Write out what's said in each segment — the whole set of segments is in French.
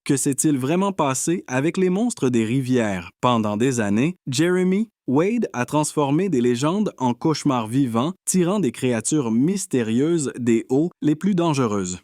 Que s'est-il vraiment passé avec les monstres des rivières? Pendant des années, Jeremy Wade a transformé des légendes en cauchemars vivants, tirant des créatures mystérieuses des eaux les plus dangereuses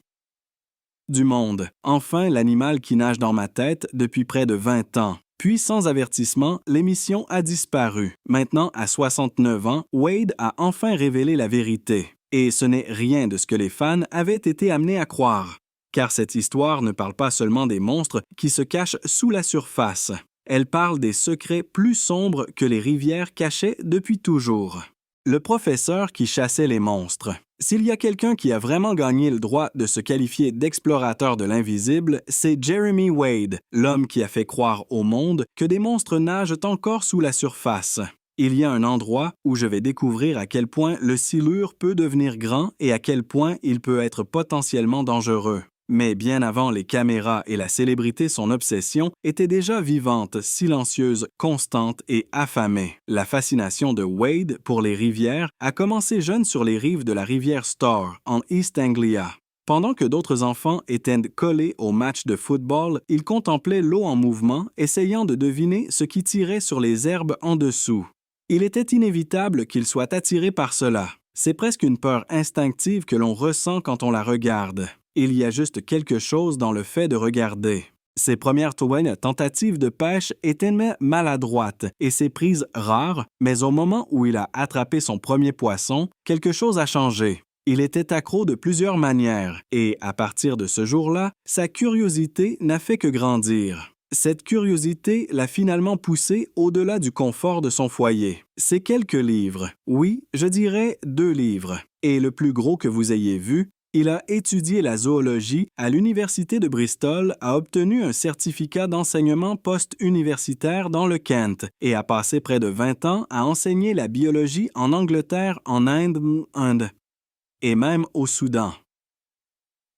du monde. Enfin, l'animal qui nage dans ma tête depuis près de 20 ans. Puis, sans avertissement, l'émission a disparu. Maintenant, à 69 ans, Wade a enfin révélé la vérité. Et ce n'est rien de ce que les fans avaient été amenés à croire. Car cette histoire ne parle pas seulement des monstres qui se cachent sous la surface. Elle parle des secrets plus sombres que les rivières cachaient depuis toujours. Le professeur qui chassait les monstres. S'il y a quelqu'un qui a vraiment gagné le droit de se qualifier d'explorateur de l'invisible, c'est Jeremy Wade, l'homme qui a fait croire au monde que des monstres nagent encore sous la surface. Il y a un endroit où je vais découvrir à quel point le silure peut devenir grand et à quel point il peut être potentiellement dangereux. Mais bien avant les caméras et la célébrité, son obsession était déjà vivante, silencieuse, constante et affamée. La fascination de Wade pour les rivières a commencé jeune sur les rives de la rivière Stour, en East Anglia. Pendant que d'autres enfants étaient collés au match de football, il contemplait l'eau en mouvement, essayant de deviner ce qui tirait sur les herbes en dessous. Il était inévitable qu'il soit attiré par cela. C'est presque une peur instinctive que l'on ressent quand on la regarde. Il y a juste quelque chose dans le fait de regarder. Ses premières tentatives de pêche étaient maladroites et ses prises rares, mais au moment où il a attrapé son premier poisson, quelque chose a changé. Il était accro de plusieurs manières et, à partir de ce jour-là, sa curiosité n'a fait que grandir. Cette curiosité l'a finalement poussé au-delà du confort de son foyer. C'est quelques livres. Oui, je dirais 2 livres. Et le plus gros que vous ayez vu, il a étudié la zoologie à l'Université de Bristol, a obtenu un certificat d'enseignement post-universitaire dans le Kent et a passé près de 20 ans à enseigner la biologie en Angleterre, en Inde et même au Soudan.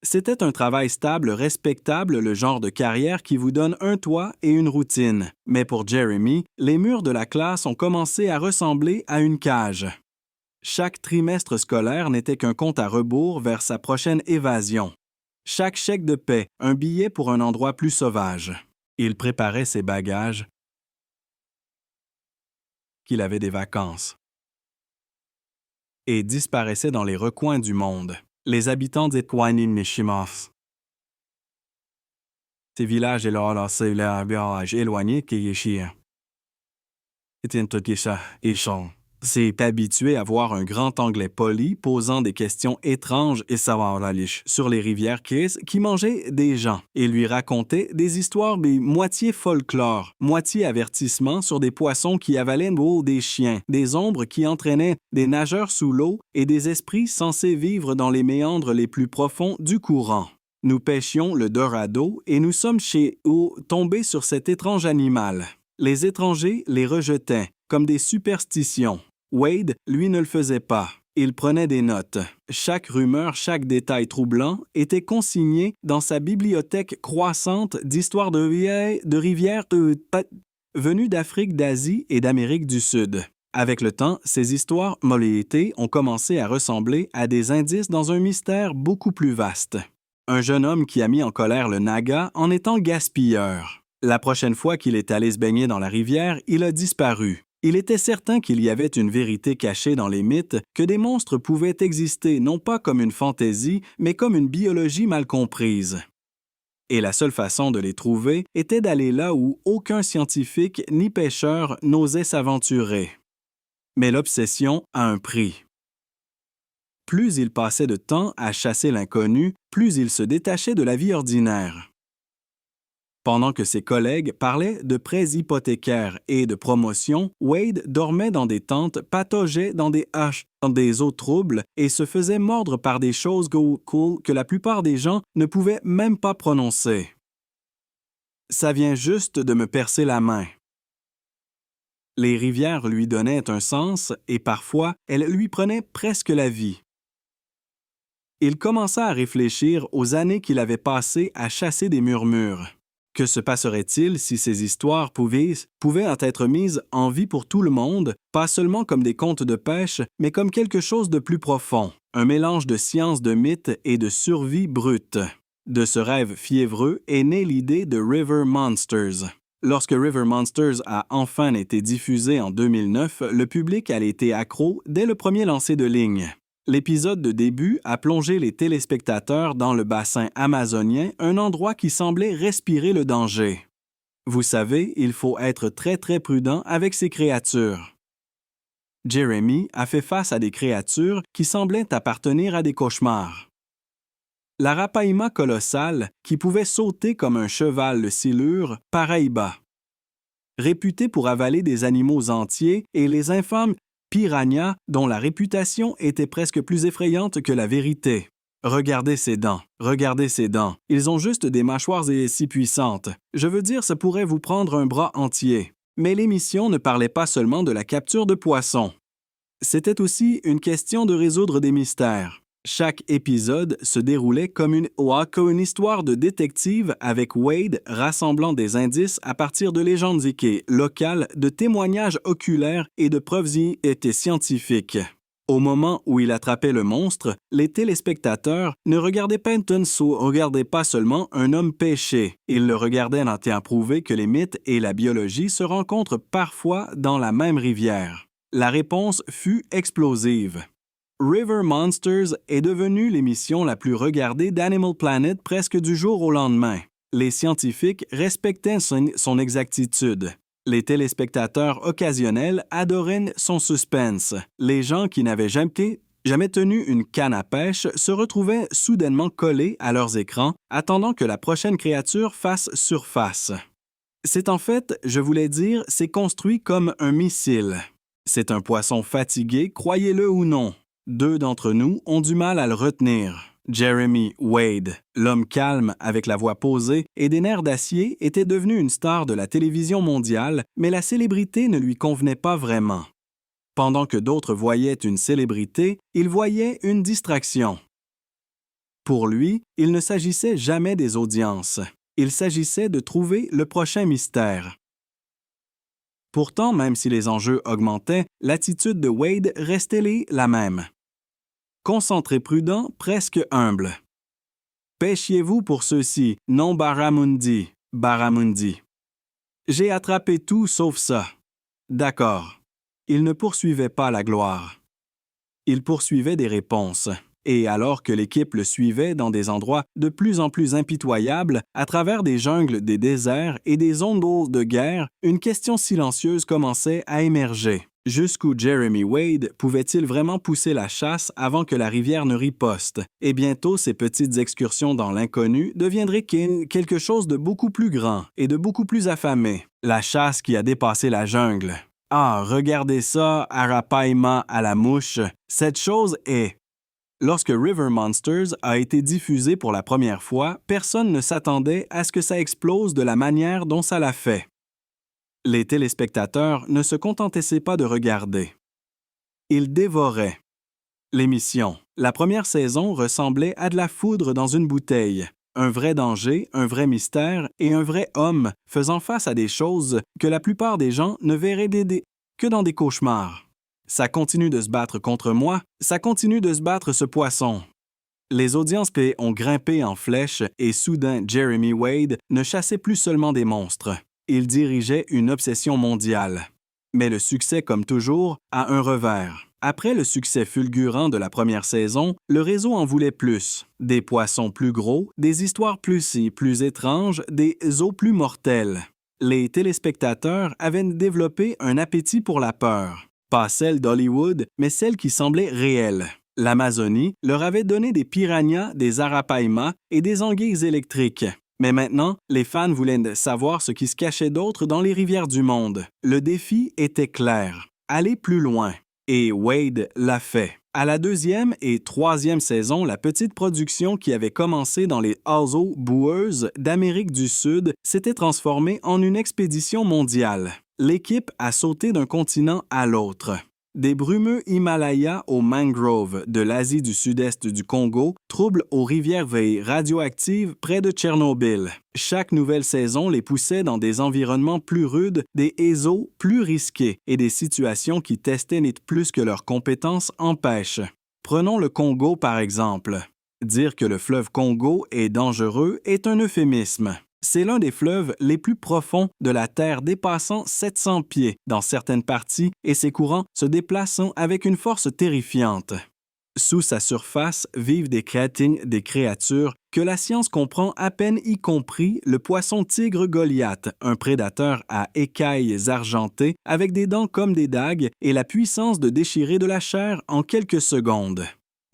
C'était un travail stable, respectable, le genre de carrière qui vous donne un toit et une routine. Mais pour Jeremy, les murs de la classe ont commencé à ressembler à une cage. Chaque trimestre scolaire n'était qu'un compte à rebours vers sa prochaine évasion. Chaque chèque de paie, un billet pour un endroit plus sauvage. Il préparait ses bagages qu'il avait des vacances et disparaissait dans les recoins du monde. Les habitants d'Etwanin-Mishimoth. Ces villages éloignés qui s'est habitué à voir un grand Anglais poli posant des questions étranges et savaraliches sur les rivières qui mangeaient des gens et lui racontait des histoires moitié folklore, moitié avertissement sur des poissons qui avalaient des chiens, des ombres qui entraînaient des nageurs sous l'eau et des esprits censés vivre dans les méandres les plus profonds du courant. Nous pêchions le dorado et nous sommes tombés sur cet étrange animal. Les étrangers les rejetaient comme des superstitions. Wade, lui, ne le faisait pas. Il prenait des notes. Chaque rumeur, chaque détail troublant était consigné dans sa bibliothèque croissante d'histoires de rivières venues d'Afrique, d'Asie et d'Amérique du Sud. Avec le temps, ces histoires mollités ont commencé à ressembler à des indices dans un mystère beaucoup plus vaste. Un jeune homme qui a mis en colère le Naga en étant gaspilleur. La prochaine fois qu'il est allé se baigner dans la rivière, il a disparu. Il était certain qu'il y avait une vérité cachée dans les mythes, que des monstres pouvaient exister non pas comme une fantaisie, mais comme une biologie mal comprise. Et la seule façon de les trouver était d'aller là où aucun scientifique ni pêcheur n'osait s'aventurer. Mais l'obsession a un prix. Plus il passait de temps à chasser l'inconnu, plus il se détachait de la vie ordinaire. Pendant que ses collègues parlaient de prêts hypothécaires et de promotions, Wade dormait dans des tentes, pataugeait dans des eaux troubles et se faisait mordre par des choses que la plupart des gens ne pouvaient même pas prononcer. Ça vient juste de me percer la main. Les rivières lui donnaient un sens et parfois, elles lui prenaient presque la vie. Il commença à réfléchir aux années qu'il avait passées à chasser des murmures. Que se passerait-il si ces histoires pouvaient être mises en vie pour tout le monde, pas seulement comme des contes de pêche, mais comme quelque chose de plus profond, un mélange de science, de mythes et de survie brute? De ce rêve fiévreux est née l'idée de River Monsters. Lorsque River Monsters a enfin été diffusé en 2009, le public a été accro dès le premier lancer de ligne. L'épisode de début a plongé les téléspectateurs dans le bassin amazonien, un endroit qui semblait respirer le danger. Vous savez, il faut être très prudent avec ces créatures. Jeremy a fait face à des créatures qui semblaient appartenir à des cauchemars. L'arapaima colossale, qui pouvait sauter comme un cheval de silure, Paraíba. Réputé pour avaler des animaux entiers, et les infâmes piranhas, dont la réputation était presque plus effrayante que la vérité. Regardez ces dents, ils ont juste des mâchoires si puissantes. Je veux dire, ça pourrait vous prendre un bras entier. Mais l'émission ne parlait pas seulement de la capture de poissons. C'était aussi une question de résoudre des mystères. Chaque épisode se déroulait comme une histoire de détective avec Wade rassemblant des indices à partir de légendes locales, de témoignages oculaires et de preuves scientifiques. Au moment où il attrapait le monstre, les téléspectateurs ne regardaient pas seulement un homme pêcher. Ils le regardaient en à prouver que les mythes et la biologie se rencontrent parfois dans la même rivière. La réponse fut explosive. River Monsters est devenue l'émission la plus regardée d'Animal Planet presque du jour au lendemain. Les scientifiques respectaient son exactitude. Les téléspectateurs occasionnels adoraient son suspense. Les gens qui n'avaient jamais tenu une canne à pêche se retrouvaient soudainement collés à leurs écrans, attendant que la prochaine créature fasse surface. C'est construit comme un missile. C'est un poisson fatigué, croyez-le ou non. 2 d'entre nous ont du mal à le retenir. Jeremy Wade, l'homme calme avec la voix posée et des nerfs d'acier, était devenu une star de la télévision mondiale, mais la célébrité ne lui convenait pas vraiment. Pendant que d'autres voyaient une célébrité, il voyait une distraction. Pour lui, il ne s'agissait jamais des audiences. Il s'agissait de trouver le prochain mystère. Pourtant, même si les enjeux augmentaient, l'attitude de Wade restait la même. Concentré prudent, presque humble. Pêchiez-vous pour ceux-ci, non barramundi. J'ai attrapé tout sauf ça. D'accord. Il ne poursuivait pas la gloire. Il poursuivait des réponses. Et alors que l'équipe le suivait dans des endroits de plus en plus impitoyables, à travers des jungles, des déserts et des zones de guerre, une question silencieuse commençait à émerger. Jusqu'où Jeremy Wade pouvait-il vraiment pousser la chasse avant que la rivière ne riposte? Et bientôt, ces petites excursions dans l'inconnu deviendraient quelque chose de beaucoup plus grand et de beaucoup plus affamé. La chasse qui a dépassé la jungle. Ah, regardez ça, Arapaima à la mouche. Cette chose est... Lorsque River Monsters a été diffusé pour la première fois, personne ne s'attendait à ce que ça explose de la manière dont ça l'a fait. Les téléspectateurs ne se contentaient pas de regarder. Ils dévoraient. L'émission. La première saison ressemblait à de la foudre dans une bouteille. Un vrai danger, un vrai mystère et un vrai homme faisant face à des choses que la plupart des gens ne verraient que dans des cauchemars. Ça continue de se battre contre moi, ça continue de se battre ce poisson. Les audiences ont grimpé en flèche et soudain Jeremy Wade ne chassait plus seulement des monstres. Il dirigeait une obsession mondiale. Mais le succès, comme toujours, a un revers. Après le succès fulgurant de la première saison, le réseau en voulait plus. Des poissons plus gros, des histoires plus étranges, des eaux plus mortelles. Les téléspectateurs avaient développé un appétit pour la peur. Pas celle d'Hollywood, mais celle qui semblait réelle. L'Amazonie leur avait donné des piranhas, des arapaima et des anguilles électriques. Mais maintenant, les fans voulaient savoir ce qui se cachait d'autre dans les rivières du monde. Le défi était clair. Aller plus loin. Et Wade l'a fait. À la 2e et 3e saison, la petite production qui avait commencé dans les eaux boueuses d'Amérique du Sud s'était transformée en une expédition mondiale. L'équipe a sauté d'un continent à l'autre. Des brumeux Himalayas aux mangroves de l'Asie du Sud-Est du Congo troublent aux rivières radioactives près de Tchernobyl. Chaque nouvelle saison les poussait dans des environnements plus rudes, des eaux plus risqués et des situations qui testaient plus que leurs compétences en pêche. Prenons le Congo par exemple. Dire que le fleuve Congo est dangereux est un euphémisme. C'est l'un des fleuves les plus profonds de la Terre, dépassant 700 pieds dans certaines parties et ses courants se déplaçant avec une force terrifiante. Sous sa surface vivent des créatures que la science comprend à peine, y compris le poisson tigre Goliath, un prédateur à écailles argentées avec des dents comme des dagues et la puissance de déchirer de la chair en quelques secondes.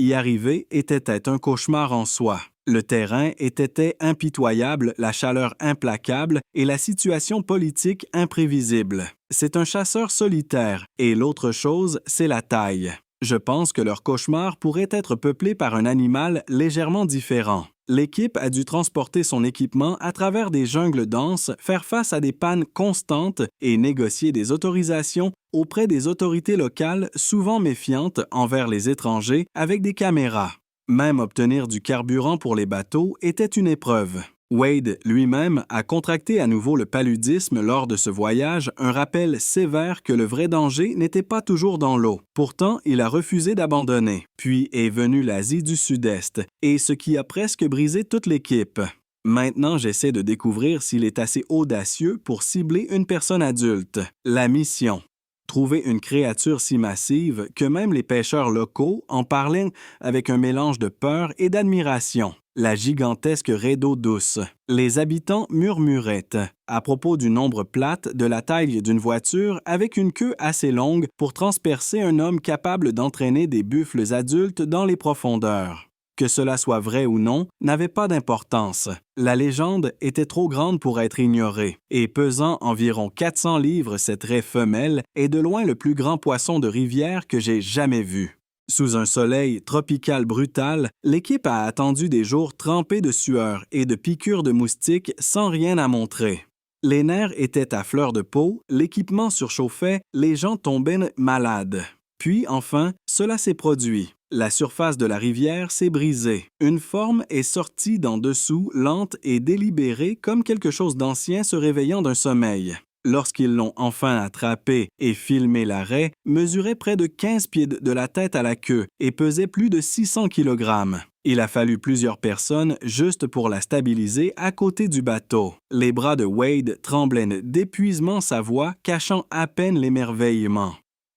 Y arriver était un cauchemar en soi. Le terrain était impitoyable, la chaleur implacable et la situation politique imprévisible. C'est un chasseur solitaire et l'autre chose, c'est la taille. Je pense que leur cauchemar pourrait être peuplé par un animal légèrement différent. L'équipe a dû transporter son équipement à travers des jungles denses, faire face à des pannes constantes et négocier des autorisations auprès des autorités locales souvent méfiantes envers les étrangers avec des caméras. Même obtenir du carburant pour les bateaux était une épreuve. Wade lui-même a contracté à nouveau le paludisme lors de ce voyage, un rappel sévère que le vrai danger n'était pas toujours dans l'eau. Pourtant, il a refusé d'abandonner. Puis est venue l'Asie du Sud-Est, et ce qui a presque brisé toute l'équipe. Maintenant, j'essaie de découvrir s'il est assez audacieux pour cibler une personne adulte. La mission. Trouver une créature si massive que même les pêcheurs locaux en parlaient avec un mélange de peur et d'admiration. La gigantesque raie d'eau douce. Les habitants murmuraient à propos du nombre plate de la taille d'une voiture avec une queue assez longue pour transpercer un homme capable d'entraîner des buffles adultes dans les profondeurs. Que cela soit vrai ou non n'avait pas d'importance. La légende était trop grande pour être ignorée, et pesant environ 400 livres, cette raie femelle est de loin le plus grand poisson de rivière que j'ai jamais vu. Sous un soleil tropical brutal, l'équipe a attendu des jours trempés de sueur et de piqûres de moustiques sans rien à montrer. Les nerfs étaient à fleur de peau, l'équipement surchauffait, les gens tombaient malades. Puis, enfin, cela s'est produit. La surface de la rivière s'est brisée. Une forme est sortie d'en dessous, lente et délibérée, comme quelque chose d'ancien se réveillant d'un sommeil. Lorsqu'ils l'ont enfin attrapé et filmé la raie, mesurait près de 15 pieds de la tête à la queue et pesait plus de 600 kg. Il a fallu plusieurs personnes juste pour la stabiliser à côté du bateau. Les bras de Wade tremblaient d'épuisement, sa voix cachant à peine l'émerveillement.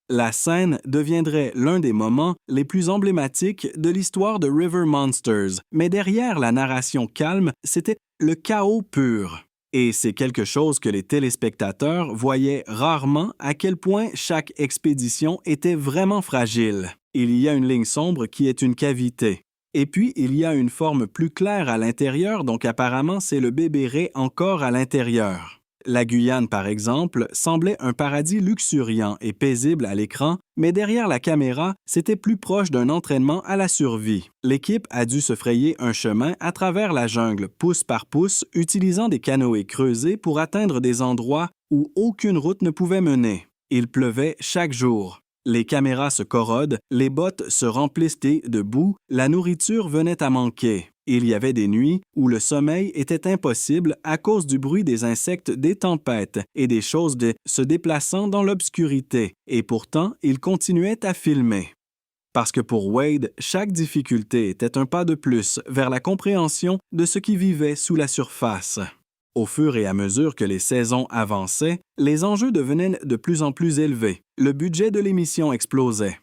La scène deviendrait l'un des moments les plus emblématiques de l'histoire de River Monsters, mais derrière la narration calme, c'était le chaos pur. Et c'est quelque chose que les téléspectateurs voyaient rarement, à quel point chaque expédition était vraiment fragile. Il y a une ligne sombre qui est une cavité. Et puis, il y a une forme plus claire à l'intérieur, donc apparemment c'est le bébé raie encore à l'intérieur. La Guyane, par exemple, semblait un paradis luxuriant et paisible à l'écran, mais derrière la caméra, c'était plus proche d'un entraînement à la survie. L'équipe a dû se frayer un chemin à travers la jungle, pouce par pouce, utilisant des canoës creusés pour atteindre des endroits où aucune route ne pouvait mener. Il pleuvait chaque jour. Les caméras se corrodent, les bottes se remplissent de boue, la nourriture venait à manquer. Il y avait des nuits où le sommeil était impossible à cause du bruit des insectes des tempêtes et des choses se déplaçant dans l'obscurité, et pourtant, il continuait à filmer. Parce que pour Wade, chaque difficulté était un pas de plus vers la compréhension de ce qui vivait sous la surface. Au fur et à mesure que les saisons avançaient, les enjeux devenaient de plus en plus élevés. Le budget de l'émission explosait.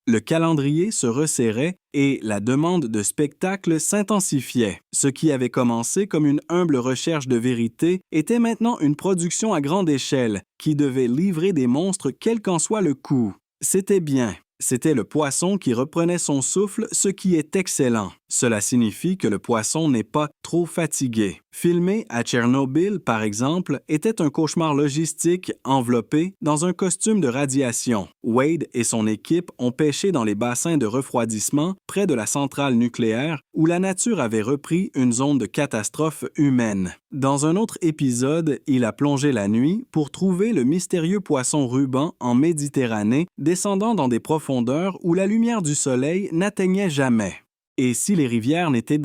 Le calendrier se resserrait et la demande de spectacle s'intensifiait. Ce qui avait commencé comme une humble recherche de vérité était maintenant une production à grande échelle qui devait livrer des monstres quel qu'en soit le coût. C'était bien. C'était le poisson qui reprenait son souffle, ce qui est excellent. Cela signifie que le poisson n'est pas trop fatigué. Filmer à Tchernobyl, par exemple, était un cauchemar logistique enveloppé dans un costume de radiation. Wade et son équipe ont pêché dans les bassins de refroidissement près de la centrale nucléaire où la nature avait repris une zone de catastrophe humaine. Dans un autre épisode, il a plongé la nuit pour trouver le mystérieux poisson ruban en Méditerranée, descendant dans des profondeurs où la lumière du soleil n'atteignait jamais. Et si les rivières n'étaient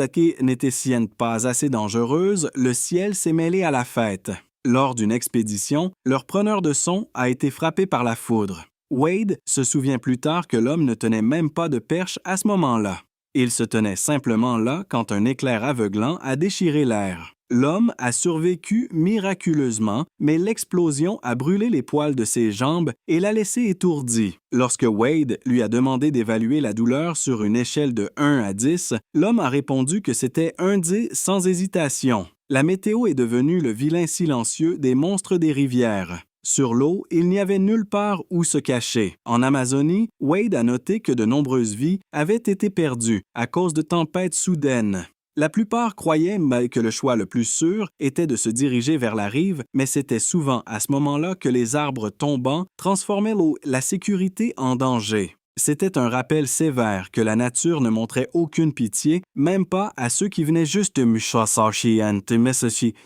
pas assez dangereuses, le ciel s'est mêlé à la fête. Lors d'une expédition, leur preneur de son a été frappé par la foudre. Wade se souvient plus tard que l'homme ne tenait même pas de perche à ce moment-là. Il se tenait simplement là quand un éclair aveuglant a déchiré l'air. L'homme a survécu miraculeusement, mais l'explosion a brûlé les poils de ses jambes et l'a laissé étourdi. Lorsque Wade lui a demandé d'évaluer la douleur sur une échelle de 1 à 10, l'homme a répondu que c'était un 10 sans hésitation. La météo est devenue le vilain silencieux des monstres des rivières. Sur l'eau, il n'y avait nulle part où se cacher. En Amazonie, Wade a noté que de nombreuses vies avaient été perdues à cause de tempêtes soudaines. La plupart croyaient que le choix le plus sûr était de se diriger vers la rive, mais c'était souvent à ce moment-là que les arbres tombants transformaient la sécurité en danger. C'était un rappel sévère que la nature ne montrait aucune pitié, même pas à ceux qui venaient juste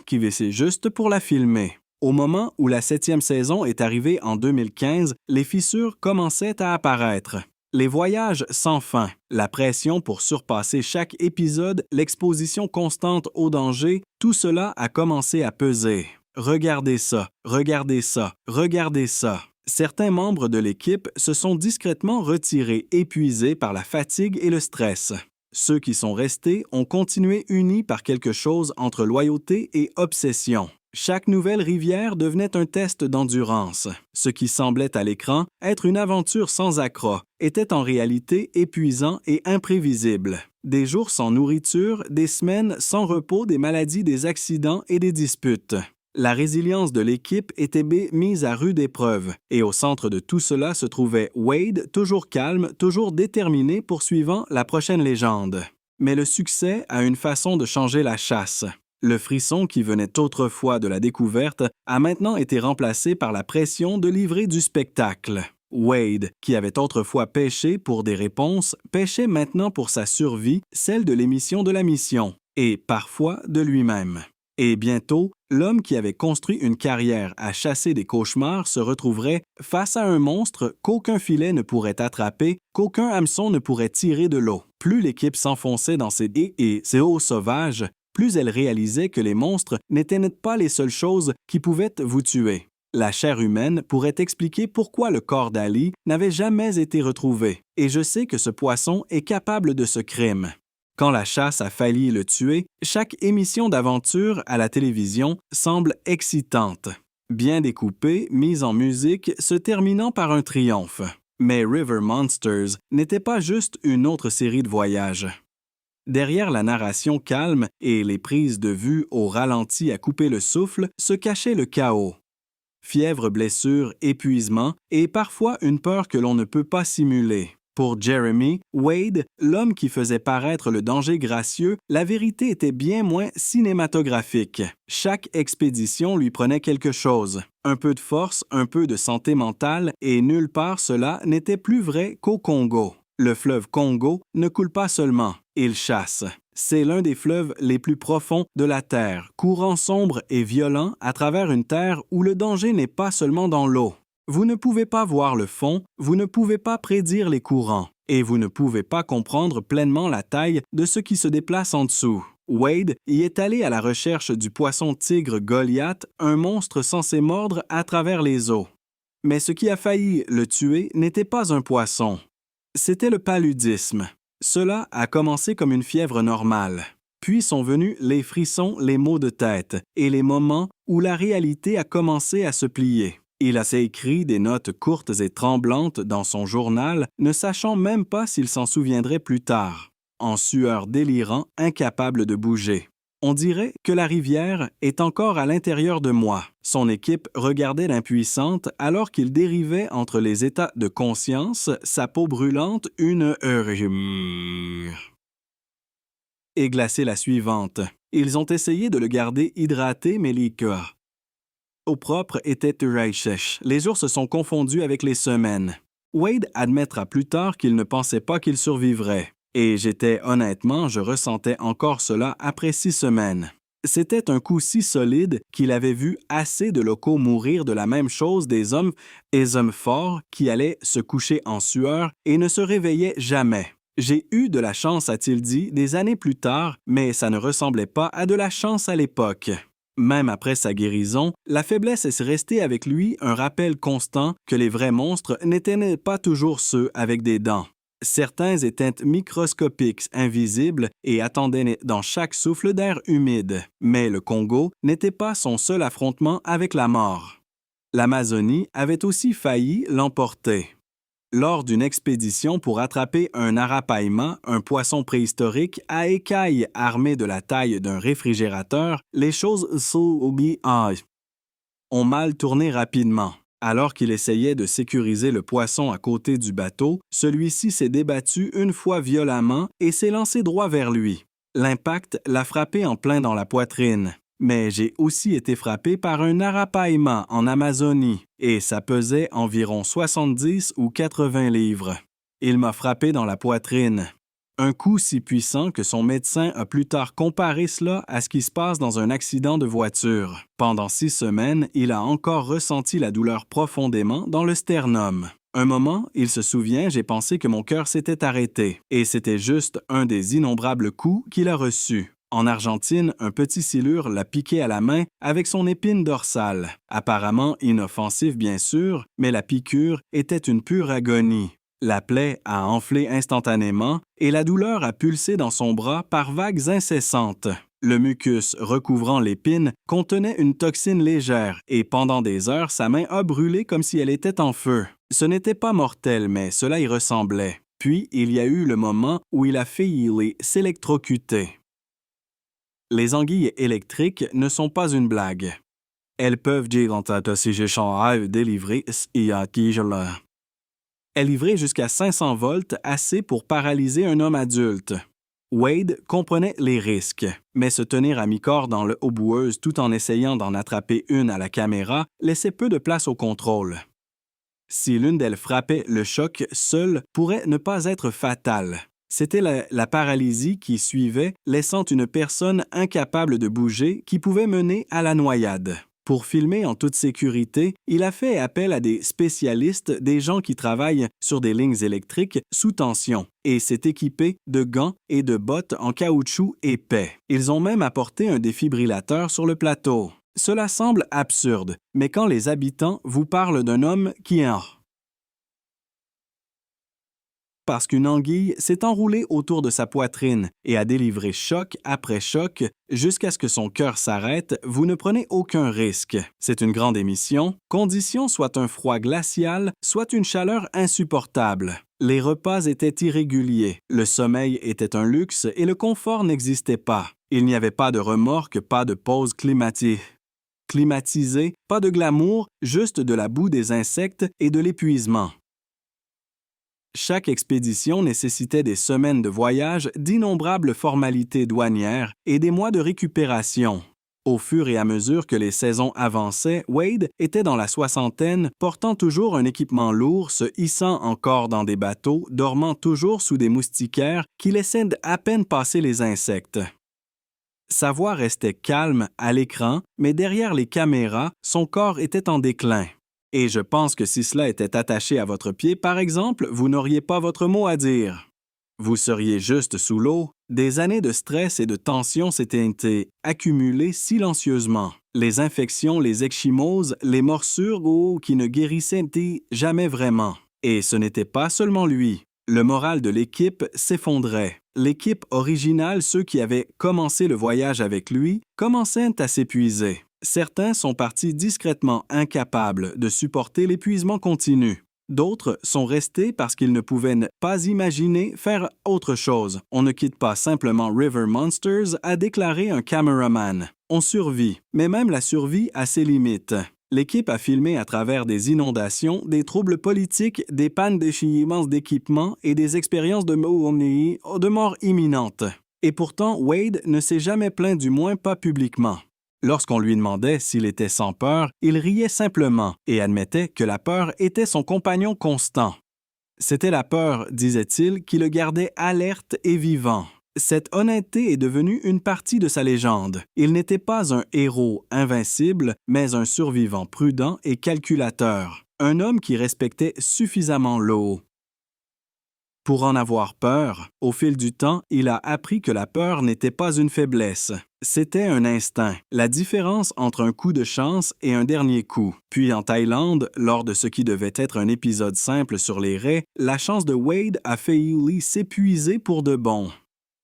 qui vissaient juste pour la filmer. Au moment où la 7e saison est arrivée en 2015, les fissures commençaient à apparaître. Les voyages sans fin, la pression pour surpasser chaque épisode, l'exposition constante au danger, tout cela a commencé à peser. Regardez ça, regardez ça, regardez ça. Certains membres de l'équipe se sont discrètement retirés, épuisés par la fatigue et le stress. Ceux qui sont restés ont continué unis par quelque chose entre loyauté et obsession. Chaque nouvelle rivière devenait un test d'endurance. Ce qui semblait à l'écran être une aventure sans accroc était en réalité épuisant et imprévisible. Des jours sans nourriture, des semaines sans repos, des maladies, des accidents et des disputes. La résilience de l'équipe était mise à rude épreuve, et au centre de tout cela se trouvait Wade, toujours calme, toujours déterminé, poursuivant la prochaine légende. Mais le succès a une façon de changer la chasse. Le frisson qui venait autrefois de la découverte a maintenant été remplacé par la pression de livrer du spectacle. Wade, qui avait autrefois pêché pour des réponses, pêchait maintenant pour sa survie, celle de l'émission de la mission, et parfois de lui-même. Et bientôt, l'homme qui avait construit une carrière à chasser des cauchemars se retrouverait face à un monstre qu'aucun filet ne pourrait attraper, qu'aucun hameçon ne pourrait tirer de l'eau. Plus l'équipe s'enfonçait dans ses haies et ses eaux sauvages, plus elle réalisait que les monstres n'étaient pas les seules choses qui pouvaient vous tuer. La chair humaine pourrait expliquer pourquoi le corps d'Ali n'avait jamais été retrouvé, et je sais que ce poisson est capable de ce crime. Quand la chasse a failli le tuer, chaque émission d'aventure à la télévision semble excitante, bien découpée, mise en musique, se terminant par un triomphe. Mais River Monsters n'était pas juste une autre série de voyages. Derrière la narration calme et les prises de vue au ralenti à couper le souffle se cachait le chaos. Fièvre, blessure, épuisement et parfois une peur que l'on ne peut pas simuler. Pour Jeremy, Wade, l'homme qui faisait paraître le danger gracieux, la vérité était bien moins cinématographique. Chaque expédition lui prenait quelque chose. Un peu de force, un peu de santé mentale, et nulle part cela n'était plus vrai qu'au Congo. Le fleuve Congo ne coule pas seulement, il chasse. C'est l'un des fleuves les plus profonds de la Terre, courant sombre et violent à travers une terre où le danger n'est pas seulement dans l'eau. Vous ne pouvez pas voir le fond, vous ne pouvez pas prédire les courants, et vous ne pouvez pas comprendre pleinement la taille de ce qui se déplace en dessous. Wade y est allé à la recherche du poisson-tigre Goliath, un monstre censé mordre à travers les eaux. Mais ce qui a failli le tuer n'était pas un poisson. C'était le paludisme. Cela a commencé comme une fièvre normale. Puis sont venus les frissons, les maux de tête et les moments où la réalité a commencé à se plier. Il a écrit des notes courtes et tremblantes dans son journal, ne sachant même pas s'il s'en souviendrait plus tard. En sueur délirant, incapable de bouger. On dirait que la rivière est encore à l'intérieur de moi. Son équipe regardait l'impuissante alors qu'il dérivait entre les états de conscience, sa peau brûlante, une et glacée la suivante. Ils ont essayé de le garder hydraté, mais au propre était sèche. Les jours se sont confondus avec les semaines. Wade admettra plus tard qu'il ne pensait pas qu'il survivrait. Et je ressentais encore cela après 6 semaines. C'était un coup si solide qu'il avait vu assez de locaux mourir de la même chose, des hommes forts qui allaient se coucher en sueur et ne se réveillaient jamais. J'ai eu de la chance, a-t-il dit, des années plus tard, mais ça ne ressemblait pas à de la chance à l'époque. Même après sa guérison, la faiblesse est restée avec lui un rappel constant que les vrais monstres n'étaient pas toujours ceux avec des dents. Certains étaient microscopiques, invisibles et attendaient dans chaque souffle d'air humide. Mais le Congo n'était pas son seul affrontement avec la mort. L'Amazonie avait aussi failli l'emporter. Lors d'une expédition pour attraper un arapaima, un poisson préhistorique à écailles armé de la taille d'un réfrigérateur, les choses ont mal tourné rapidement. Alors qu'il essayait de sécuriser le poisson à côté du bateau, celui-ci s'est débattu une fois violemment et s'est lancé droit vers lui. L'impact l'a frappé en plein dans la poitrine. Mais j'ai aussi été frappé par un arapaima en Amazonie, et ça pesait environ 70 ou 80 livres. Il m'a frappé dans la poitrine. Un coup si puissant que son médecin a plus tard comparé cela à ce qui se passe dans un accident de voiture. Pendant 6 semaines, il a encore ressenti la douleur profondément dans le sternum. Un moment, il se souvient, j'ai pensé que mon cœur s'était arrêté, et c'était juste un des innombrables coups qu'il a reçus. En Argentine, un petit silure l'a piqué à la main avec son épine dorsale. Apparemment inoffensif bien sûr, mais la piqûre était une pure agonie. La plaie a enflé instantanément et la douleur a pulsé dans son bras par vagues incessantes. Le mucus recouvrant l'épine contenait une toxine légère et pendant des heures, sa main a brûlé comme si elle était en feu. Ce n'était pas mortel, mais cela y ressemblait. Puis, il y a eu le moment où il a failli s'électrocuter. Les anguilles électriques ne sont pas une blague. Elles peuvent délivrer Elles livraient jusqu'à 500 volts, assez pour paralyser un homme adulte. Wade comprenait les risques, mais se tenir à mi-corps dans le haut-boueuse tout en essayant d'en attraper une à la caméra laissait peu de place au contrôle. Si l'une d'elles frappait, le choc seul pourrait ne pas être fatal. C'était la paralysie qui suivait, laissant une personne incapable de bouger qui pouvait mener à la noyade. Pour filmer en toute sécurité, il a fait appel à des spécialistes, des gens qui travaillent sur des lignes électriques sous tension, et s'est équipé de gants et de bottes en caoutchouc épais. Ils ont même apporté un défibrillateur sur le plateau. Cela semble absurde, mais quand les habitants vous parlent d'un homme qui en parce qu'une anguille s'est enroulée autour de sa poitrine et a délivré choc après choc jusqu'à ce que son cœur s'arrête, vous ne prenez aucun risque. C'est une grande émission, condition soit un froid glacial, soit une chaleur insupportable. Les repas étaient irréguliers, le sommeil était un luxe et le confort n'existait pas. Il n'y avait pas de remorque, pas de pause climatisée, pas de glamour, juste de la boue des insectes et de l'épuisement. Chaque expédition nécessitait des semaines de voyage, d'innombrables formalités douanières et des mois de récupération. Au fur et à mesure que les saisons avançaient, Wade était dans la soixantaine, portant toujours un équipement lourd, se hissant encore dans des bateaux, dormant toujours sous des moustiquaires qui laissaient à peine passer les insectes. Sa voix restait calme à l'écran, mais derrière les caméras, son corps était en déclin. Et je pense que si cela était attaché à votre pied, par exemple, vous n'auriez pas votre mot à dire. Vous seriez juste sous l'eau. Des années de stress et de tension s'étaient accumulées silencieusement. Les infections, les ecchymoses, les morsures qui ne guérissaient jamais vraiment. Et ce n'était pas seulement lui. Le moral de l'équipe s'effondrait. L'équipe originale, ceux qui avaient commencé le voyage avec lui, commençaient à s'épuiser. Certains sont partis discrètement incapables de supporter l'épuisement continu. D'autres sont restés parce qu'ils ne pouvaient pas imaginer faire autre chose. On ne quitte pas simplement River Monsters, a déclaré un caméraman. On survit, mais même la survie a ses limites. L'équipe a filmé à travers des inondations, des troubles politiques, des pannes d'équipement et des expériences de mort imminente. Et pourtant, Wade ne s'est jamais plaint, du moins pas publiquement. Lorsqu'on lui demandait s'il était sans peur, il riait simplement et admettait que la peur était son compagnon constant. C'était la peur, disait-il, qui le gardait alerte et vivant. Cette honnêteté est devenue une partie de sa légende. Il n'était pas un héros invincible, mais un survivant prudent et calculateur. Un homme qui respectait suffisamment l'eau. Pour en avoir peur, au fil du temps, il a appris que la peur n'était pas une faiblesse. C'était un instinct, la différence entre un coup de chance et un dernier coup. Puis en Thaïlande, lors de ce qui devait être un épisode simple sur les raies, la chance de Wade a failli s'épuiser pour de bon.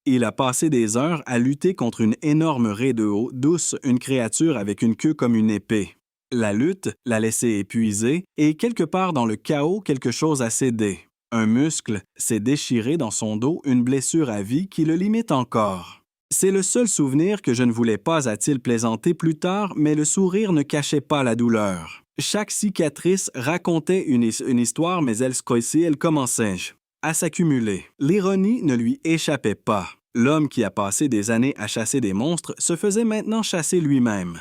Il a passé des heures à lutter contre une énorme raie de eau douce, une créature avec une queue comme une épée. La lutte l'a laissé épuisé et quelque part dans le chaos, quelque chose a cédé. Un muscle s'est déchiré dans son dos, une blessure à vie qui le limite encore. C'est le seul souvenir que je ne voulais pas, a-t-il plaisanté plus tard, mais le sourire ne cachait pas la douleur. Chaque cicatrice racontait une histoire, mais elle commençait à s'accumuler. L'ironie ne lui échappait pas. L'homme qui a passé des années à chasser des monstres se faisait maintenant chasser lui-même.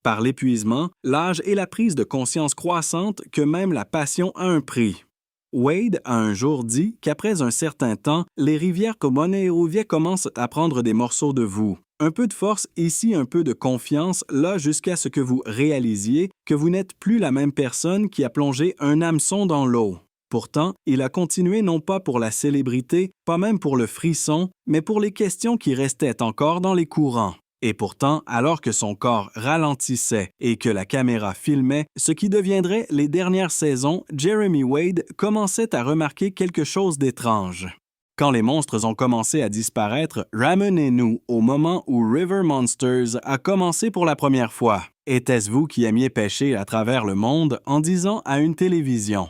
Par l'épuisement, l'âge et la prise de conscience croissante que même la passion a un prix. Wade a un jour dit qu'après un certain temps, les rivières Comonairovier commencent à prendre des morceaux de vous. Un peu de force ici, un peu de confiance là jusqu'à ce que vous réalisiez que vous n'êtes plus la même personne qui a plongé un hameçon dans l'eau. Pourtant, il a continué non pas pour la célébrité, pas même pour le frisson, mais pour les questions qui restaient encore dans les courants. Et pourtant, alors que son corps ralentissait et que la caméra filmait ce qui deviendrait les dernières saisons, Jeremy Wade commençait à remarquer quelque chose d'étrange. Quand les monstres ont commencé à disparaître, ramenez-nous au moment où River Monsters a commencé pour la première fois. Était-ce vous qui aimiez pêcher à travers le monde en disant à une télévision?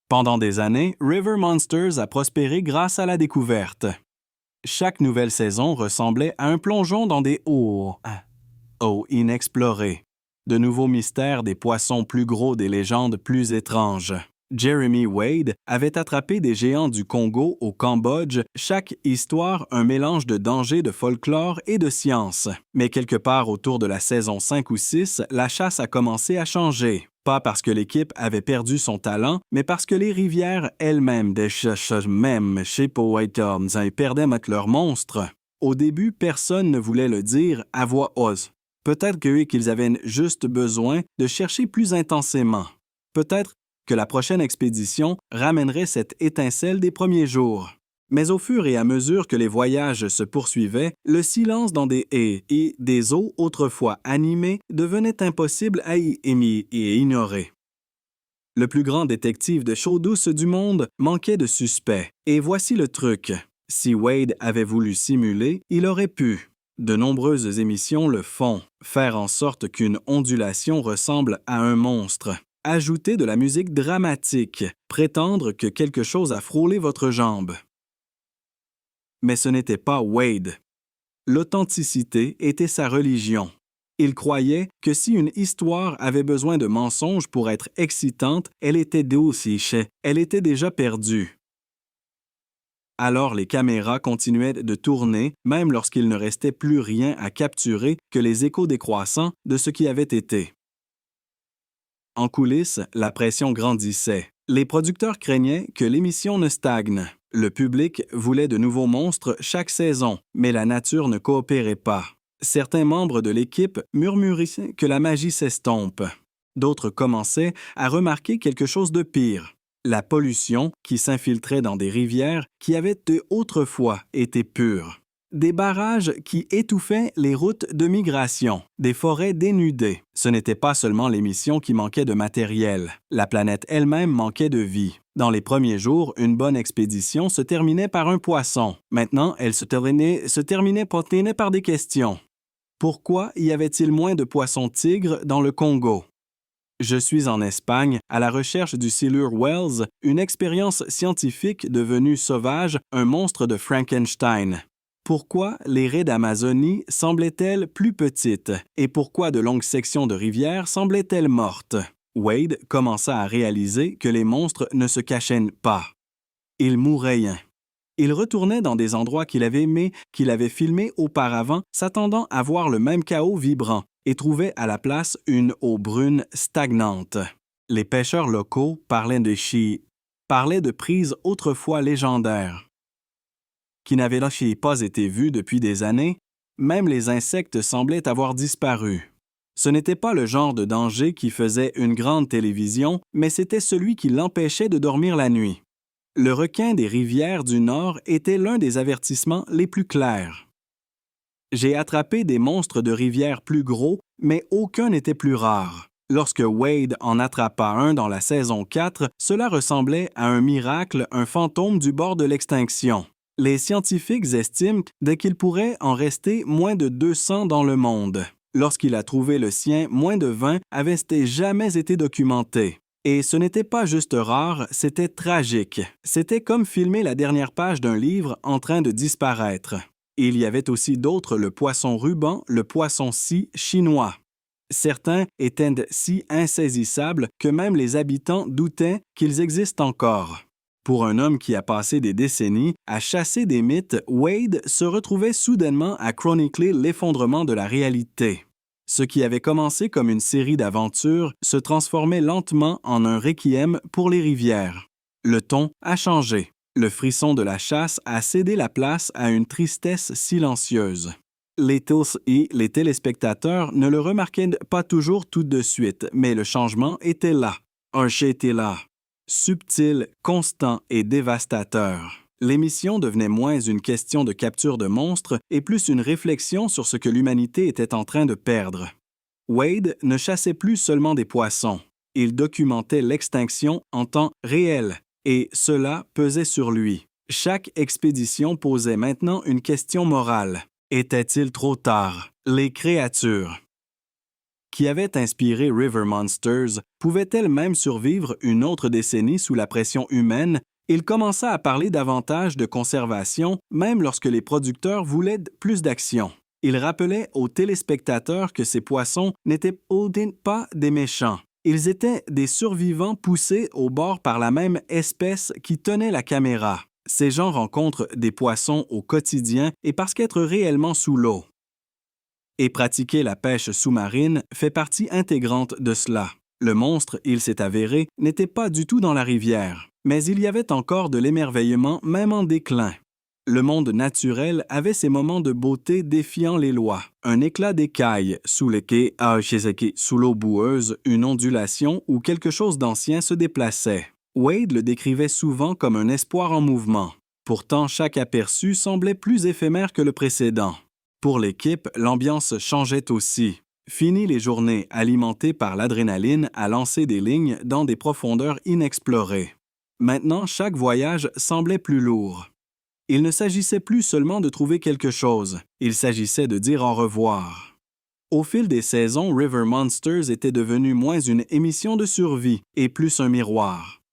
Pendant des années, River Monsters a prospéré grâce à la découverte. Chaque nouvelle saison ressemblait à un plongeon dans des eaux inexplorées. De nouveaux mystères, des poissons plus gros, des légendes plus étranges. Jeremy Wade avait attrapé des géants du Congo au Cambodge, chaque histoire un mélange de danger, de folklore et de science. Mais quelque part autour de la saison 5 ou 6, la chasse a commencé à changer. Pas parce que l'équipe avait perdu son talent, mais parce que les rivières elles-mêmes perdaient leurs monstres. Au début, personne ne voulait le dire à voix haute. Peut-être qu'ils avaient juste besoin de chercher plus intensément. Peut-être que la prochaine expédition ramènerait cette étincelle des premiers jours. Mais au fur et à mesure que les voyages se poursuivaient, le silence dans des haies et des eaux autrefois animées devenait impossible à ignorer. Le plus grand détective de chaude douce du monde manquait de suspect. Et voici le truc. Si Wade avait voulu simuler, il aurait pu. De nombreuses émissions le font. Faire en sorte qu'une ondulation ressemble à un monstre. Ajouter de la musique dramatique. Prétendre que quelque chose a frôlé votre jambe. Mais ce n'était pas Wade. L'authenticité était sa religion. Il croyait que si une histoire avait besoin de mensonges pour être excitante, elle était elle était déjà perdue. Alors les caméras continuaient de tourner, même lorsqu'il ne restait plus rien à capturer que les échos décroissants de ce qui avait été. En coulisses, la pression grandissait. Les producteurs craignaient que l'émission ne stagne. Le public voulait de nouveaux monstres chaque saison, mais la nature ne coopérait pas. Certains membres de l'équipe murmuraient que la magie s'estompe. D'autres commençaient à remarquer quelque chose de pire. La pollution qui s'infiltrait dans des rivières qui avaient autrefois été pures. Des barrages qui étouffaient les routes de migration, des forêts dénudées. Ce n'était pas seulement l'émission qui manquait de matériel. La planète elle-même manquait de vie. Dans les premiers jours, une bonne expédition se terminait par un poisson. Maintenant, elle se terminait par des questions. Pourquoi y avait-il moins de poissons tigres dans le Congo? Je suis en Espagne à la recherche du silure Wells, une expérience scientifique devenue sauvage, un monstre de Frankenstein. Pourquoi les raies d'Amazonie semblaient-elles plus petites et pourquoi de longues sections de rivières semblaient-elles mortes? Wade commença à réaliser que les monstres ne se cachaient pas. Ils mouraient. Il retournait dans des endroits qu'il avait aimés, qu'il avait filmés auparavant, s'attendant à voir le même chaos vibrant, et trouvait à la place une eau brune stagnante. Les pêcheurs locaux parlaient de prises autrefois légendaires, qui n'avaient pas été vues depuis des années. Même les insectes semblaient avoir disparu. Ce n'était pas le genre de danger qui faisait une grande télévision, mais c'était celui qui l'empêchait de dormir la nuit. Le requin des rivières du Nord était l'un des avertissements les plus clairs. J'ai attrapé des monstres de rivières plus gros, mais aucun n'était plus rare. Lorsque Wade en attrapa un dans la saison 4, cela ressemblait à un miracle, un fantôme du bord de l'extinction. Les scientifiques estiment qu'il pourrait en rester moins de 200 dans le monde. Lorsqu'il a trouvé le sien, moins de 20 avaient jamais été documentés. Et ce n'était pas juste rare, c'était tragique. C'était comme filmer la dernière page d'un livre en train de disparaître. Il y avait aussi d'autres, le poisson ruban, le poisson-scie chinois. Certains étaient si insaisissables que même les habitants doutaient qu'ils existent encore. Pour un homme qui a passé des décennies à chasser des mythes, Wade se retrouvait soudainement à chronicler l'effondrement de la réalité. Ce qui avait commencé comme une série d'aventures se transformait lentement en un requiem pour les rivières. Le ton a changé. Le frisson de la chasse a cédé la place à une tristesse silencieuse. Les tous et les téléspectateurs ne le remarquaient pas toujours tout de suite, mais le changement était là. Archer était là. Subtil, constant et dévastateur. L'émission devenait moins une question de capture de monstres et plus une réflexion sur ce que l'humanité était en train de perdre. Wade ne chassait plus seulement des poissons. Il documentait l'extinction en temps réel, et cela pesait sur lui. Chaque expédition posait maintenant une question morale. Était-il trop tard? Les créatures qui avaient inspiré River Monsters pouvaient-elles même survivre une autre décennie sous la pression humaine? Il commença à parler davantage de conservation, même lorsque les producteurs voulaient plus d'action. Il rappelait aux téléspectateurs que ces poissons n'étaient pas des méchants. Ils étaient des survivants poussés au bord par la même espèce qui tenait la caméra. Ces gens rencontrent des poissons au quotidien et parce qu'être réellement sous l'eau et pratiquer la pêche sous-marine fait partie intégrante de cela. Le monstre, il s'est avéré, n'était pas du tout dans la rivière, mais il y avait encore de l'émerveillement même en déclin. Le monde naturel avait ses moments de beauté défiant les lois. Un éclat d'écailles sous les quais, sous l'eau boueuse, une ondulation ou quelque chose d'ancien se déplaçait. Wade le décrivait souvent comme un espoir en mouvement. Pourtant, chaque aperçu semblait plus éphémère que le précédent. Pour l'équipe, l'ambiance changeait aussi. Fini les journées alimentées par l'adrénaline à lancer des lignes dans des profondeurs inexplorées. Maintenant, chaque voyage semblait plus lourd. Il ne s'agissait plus seulement de trouver quelque chose, il s'agissait de dire au revoir. Au fil des saisons, River Monsters était devenu moins une émission de survie et plus un miroir.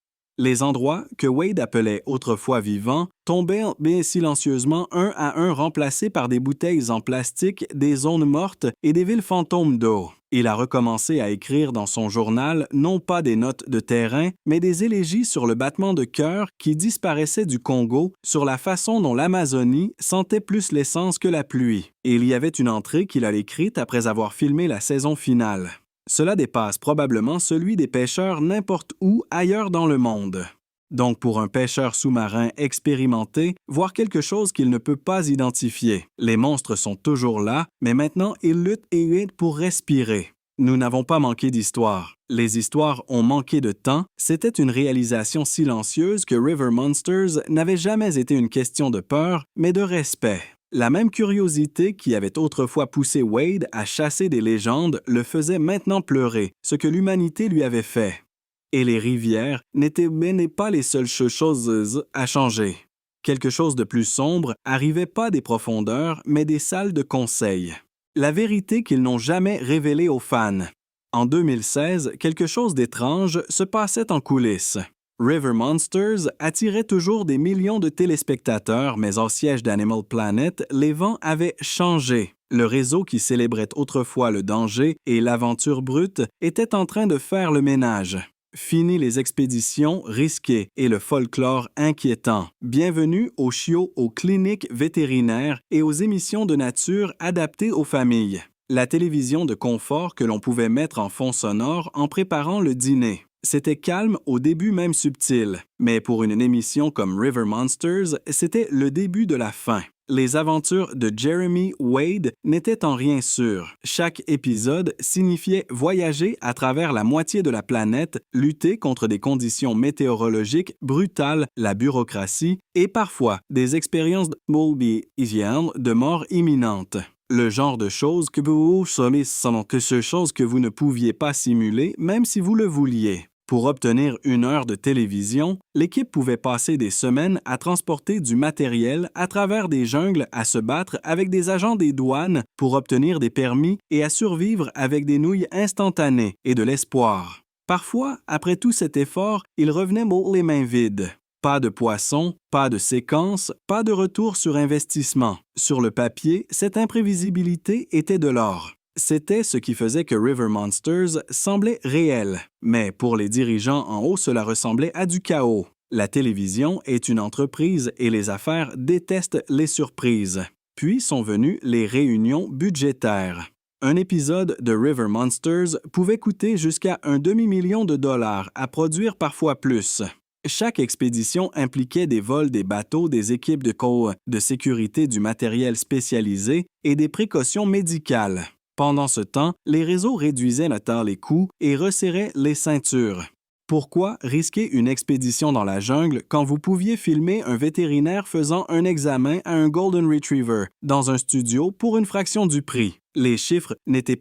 Les endroits que Wade appelait autrefois vivants tombaient bien silencieusement un à un remplacés par des bouteilles en plastique, des zones mortes et des villes fantômes d'eau. Il a recommencé à écrire dans son journal non pas des notes de terrain, mais des élégies sur le battement de cœur qui disparaissait du Congo, sur la façon dont l'Amazonie sentait plus l'essence que la pluie. Et il y avait une entrée qu'il a écrite après avoir filmé la saison finale. Cela dépasse probablement celui des pêcheurs n'importe où ailleurs dans le monde. Donc pour un pêcheur sous-marin expérimenté, voir quelque chose qu'il ne peut pas identifier. Les monstres sont toujours là, mais maintenant ils luttent et luttent pour respirer. Nous n'avons pas manqué d'histoires. Les histoires ont manqué de temps. C'était une réalisation silencieuse que River Monsters n'avait jamais été une question de peur, mais de respect. La même curiosité qui avait autrefois poussé Wade à chasser des légendes le faisait maintenant pleurer, ce que l'humanité lui avait fait. Et les rivières n'étaient pas les seules choses à changer. Quelque chose de plus sombre arrivait pas des profondeurs, mais des salles de conseil. La vérité qu'ils n'ont jamais révélée aux fans. En 2016, quelque chose d'étrange se passait en coulisses. River Monsters attirait toujours des millions de téléspectateurs, mais au siège d'Animal Planet, les vents avaient changé. Le réseau qui célébrait autrefois le danger et l'aventure brute était en train de faire le ménage. Fini les expéditions risquées et le folklore inquiétant. Bienvenue aux chiots, aux cliniques vétérinaires et aux émissions de nature adaptées aux familles. La télévision de confort que l'on pouvait mettre en fond sonore en préparant le dîner. C'était calme, au début même subtil, mais pour une émission comme River Monsters, c'était le début de la fin. Les aventures de Jeremy Wade n'étaient en rien sûres. Chaque épisode signifiait voyager à travers la moitié de la planète, lutter contre des conditions météorologiques brutales, la bureaucratie et parfois des expériences de mort imminente. Le genre de choses que vous savez sans que ce chose que vous ne pouviez pas simuler même si vous le vouliez. Pour obtenir 1 heure de télévision, l'équipe pouvait passer des semaines à transporter du matériel à travers des jungles, à se battre avec des agents des douanes pour obtenir des permis et à survivre avec des nouilles instantanées et de l'espoir. Parfois, après tout cet effort, ils revenaient les mains vides. Pas de poissons, pas de séquences, pas de retour sur investissement. Sur le papier, cette imprévisibilité était de l'or. C'était ce qui faisait que River Monsters semblait réel. Mais pour les dirigeants en haut, cela ressemblait à du chaos. La télévision est une entreprise et les affaires détestent les surprises. Puis sont venues les réunions budgétaires. Un épisode de River Monsters pouvait coûter jusqu'à $250 000 à produire, parfois plus. Chaque expédition impliquait des vols des bateaux, des équipes de sécurité, du matériel spécialisé et des précautions médicales. Pendant ce temps, les réseaux réduisaient les coûts et resserraient les ceintures. Pourquoi risquer une expédition dans la jungle quand vous pouviez filmer un vétérinaire faisant un examen à un Golden Retriever dans un studio pour une fraction du prix? Les chiffres n'étaient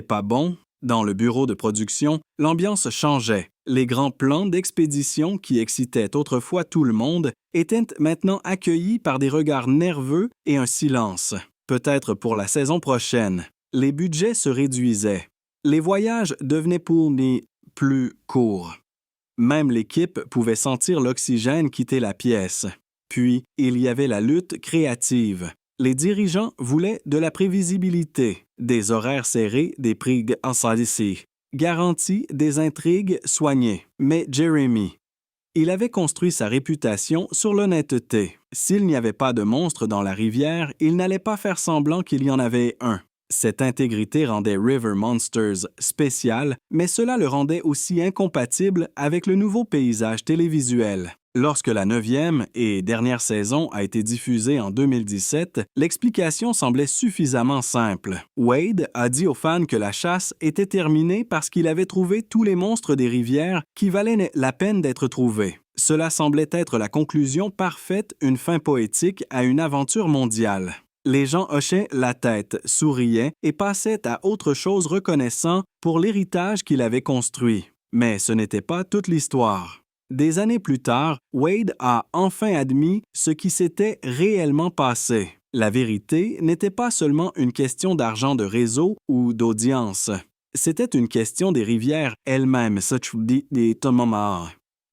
pas bons. Dans le bureau de production, l'ambiance changeait. Les grands plans d'expédition qui excitaient autrefois tout le monde étaient maintenant accueillis par des regards nerveux et un silence. Peut-être pour la saison prochaine. Les budgets se réduisaient. Les voyages devenaient plus courts. Même l'équipe pouvait sentir l'oxygène quitter la pièce. Puis, il y avait la lutte créative. Les dirigeants voulaient de la prévisibilité, des horaires serrés, des prix garantis, des intrigues soignées. Mais Jeremy, il avait construit sa réputation sur l'honnêteté. S'il n'y avait pas de monstre dans la rivière, il n'allait pas faire semblant qu'il y en avait un. Cette intégrité rendait River Monsters spécial, mais cela le rendait aussi incompatible avec le nouveau paysage télévisuel. Lorsque la 9e et dernière saison a été diffusée en 2017, l'explication semblait suffisamment simple. Wade a dit aux fans que la chasse était terminée parce qu'il avait trouvé tous les monstres des rivières qui valaient la peine d'être trouvés. Cela semblait être la conclusion parfaite, une fin poétique à une aventure mondiale. Les gens hochaient la tête, souriaient et passaient à autre chose reconnaissant pour l'héritage qu'il avait construit. Mais ce n'était pas toute l'histoire. Des années plus tard, Wade a enfin admis ce qui s'était réellement passé. La vérité n'était pas seulement une question d'argent de réseau ou d'audience. C'était une question des rivières elles-mêmes,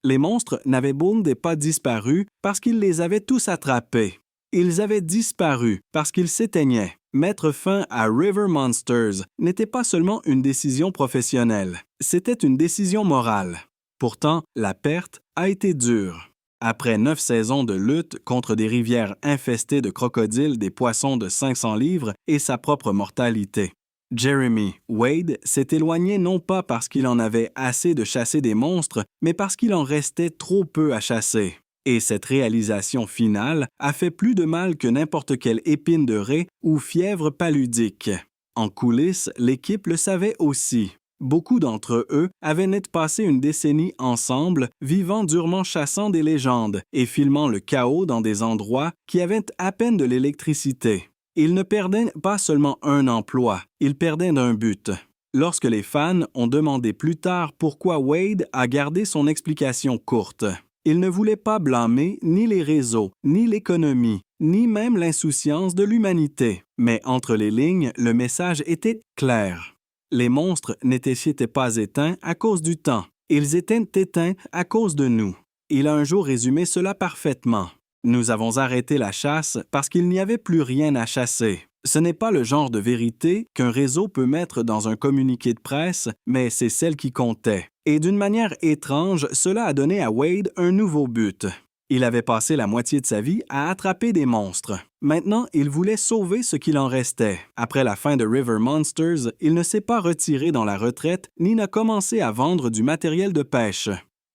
Les monstres n'avaient pas disparu parce qu'il les avait tous attrapés. Ils avaient disparu parce qu'ils s'éteignaient. Mettre fin à River Monsters n'était pas seulement une décision professionnelle, c'était une décision morale. Pourtant, la perte a été dure. Après 9 saisons de lutte contre des rivières infestées de crocodiles, des poissons de 500 livres et sa propre mortalité, Jeremy Wade s'est éloigné non pas parce qu'il en avait assez de chasser des monstres, mais parce qu'il en restait trop peu à chasser. Et cette réalisation finale a fait plus de mal que n'importe quelle épine de raie ou fièvre paludique. En coulisses, l'équipe le savait aussi. Beaucoup d'entre eux avaient passé une décennie ensemble, vivant durement chassant des légendes et filmant le chaos dans des endroits qui avaient à peine de l'électricité. Ils ne perdaient pas seulement un emploi, ils perdaient un but. Lorsque les fans ont demandé plus tard pourquoi Wade a gardé son explication courte, il ne voulait pas blâmer ni les réseaux, ni l'économie, ni même l'insouciance de l'humanité. Mais entre les lignes, le message était clair. Les monstres n'étaient pas éteints à cause du temps. Ils étaient éteints à cause de nous. Il a un jour résumé cela parfaitement. Nous avons arrêté la chasse parce qu'il n'y avait plus rien à chasser. Ce n'est pas le genre de vérité qu'un réseau peut mettre dans un communiqué de presse, mais c'est celle qui comptait. Et d'une manière étrange, cela a donné à Wade un nouveau but. Il avait passé la moitié de sa vie à attraper des monstres. Maintenant, il voulait sauver ce qu'il en restait. Après la fin de River Monsters, il ne s'est pas retiré dans la retraite ni n'a commencé à vendre du matériel de pêche.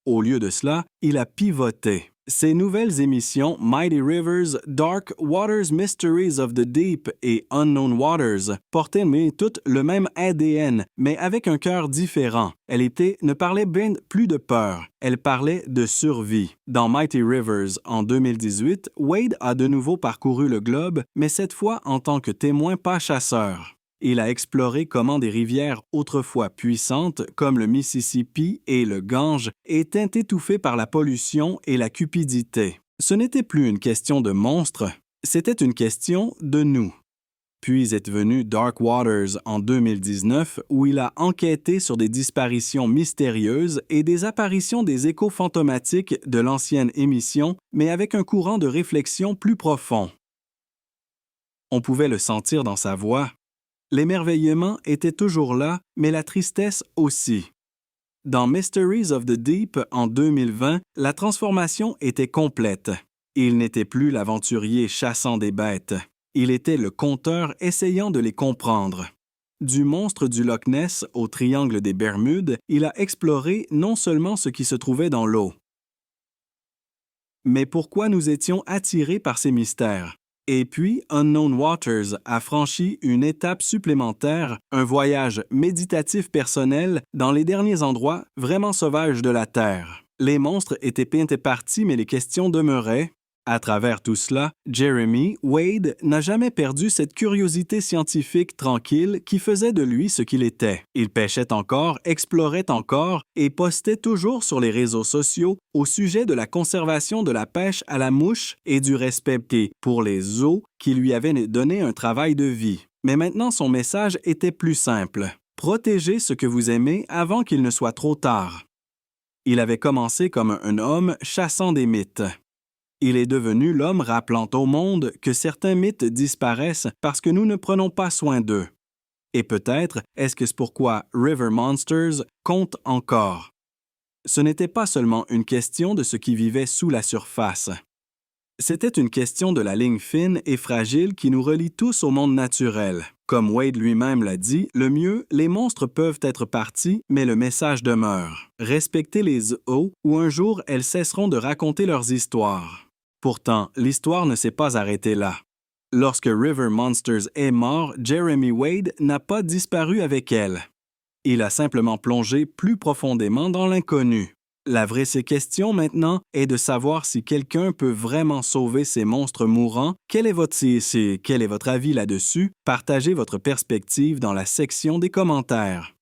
Au lieu de cela, il a pivoté. Ces nouvelles émissions Mighty Rivers, Dark Waters, Mysteries of the Deep et Unknown Waters portaient mais toutes le même ADN, mais avec un cœur différent. Ne parlait bien plus de peur, elle parlait de survie. Dans Mighty Rivers, en 2018, Wade a de nouveau parcouru le globe, mais cette fois en tant que témoin pas chasseur. Il a exploré comment des rivières autrefois puissantes, comme le Mississippi et le Gange, étaient étouffées par la pollution et la cupidité. Ce n'était plus une question de monstres, c'était une question de nous. Puis est venu Dark Waters en 2019, où il a enquêté sur des disparitions mystérieuses et des apparitions des échos fantomatiques de l'ancienne émission, mais avec un courant de réflexion plus profond. On pouvait le sentir dans sa voix. L'émerveillement était toujours là, mais la tristesse aussi. Dans Mysteries of the Deep en 2020, la transformation était complète. Il n'était plus l'aventurier chassant des bêtes. Il était le conteur essayant de les comprendre. Du monstre du Loch Ness au triangle des Bermudes, il a exploré non seulement ce qui se trouvait dans l'eau. Mais pourquoi nous étions attirés par ces mystères? Et puis, Unknown Waters a franchi une étape supplémentaire, un voyage méditatif personnel dans les derniers endroits vraiment sauvages de la Terre. Les monstres étaient partis, mais les questions demeuraient. À travers tout cela, Jeremy Wade n'a jamais perdu cette curiosité scientifique tranquille qui faisait de lui ce qu'il était. Il pêchait encore, explorait encore et postait toujours sur les réseaux sociaux au sujet de la conservation de la pêche à la mouche et du respect pour les eaux qui lui avaient donné un travail de vie. Mais maintenant, son message était plus simple. Protégez ce que vous aimez avant qu'il ne soit trop tard. Il avait commencé comme un homme chassant des mythes. Il est devenu l'homme rappelant au monde que certains mythes disparaissent parce que nous ne prenons pas soin d'eux. Et peut-être est-ce que c'est pourquoi River Monsters compte encore. Ce n'était pas seulement une question de ce qui vivait sous la surface. C'était une question de la ligne fine et fragile qui nous relie tous au monde naturel. Comme Wade lui-même l'a dit, le mieux, les monstres peuvent être partis, mais le message demeure. Respectez les eaux ou un jour elles cesseront de raconter leurs histoires. Pourtant, l'histoire ne s'est pas arrêtée là. Lorsque River Monsters est mort, Jeremy Wade n'a pas disparu avec elle. Il a simplement plongé plus profondément dans l'inconnu. La vraie question maintenant est de savoir si quelqu'un peut vraiment sauver ces monstres mourants. Quel est votre avis là-dessus? Partagez votre perspective dans la section des commentaires.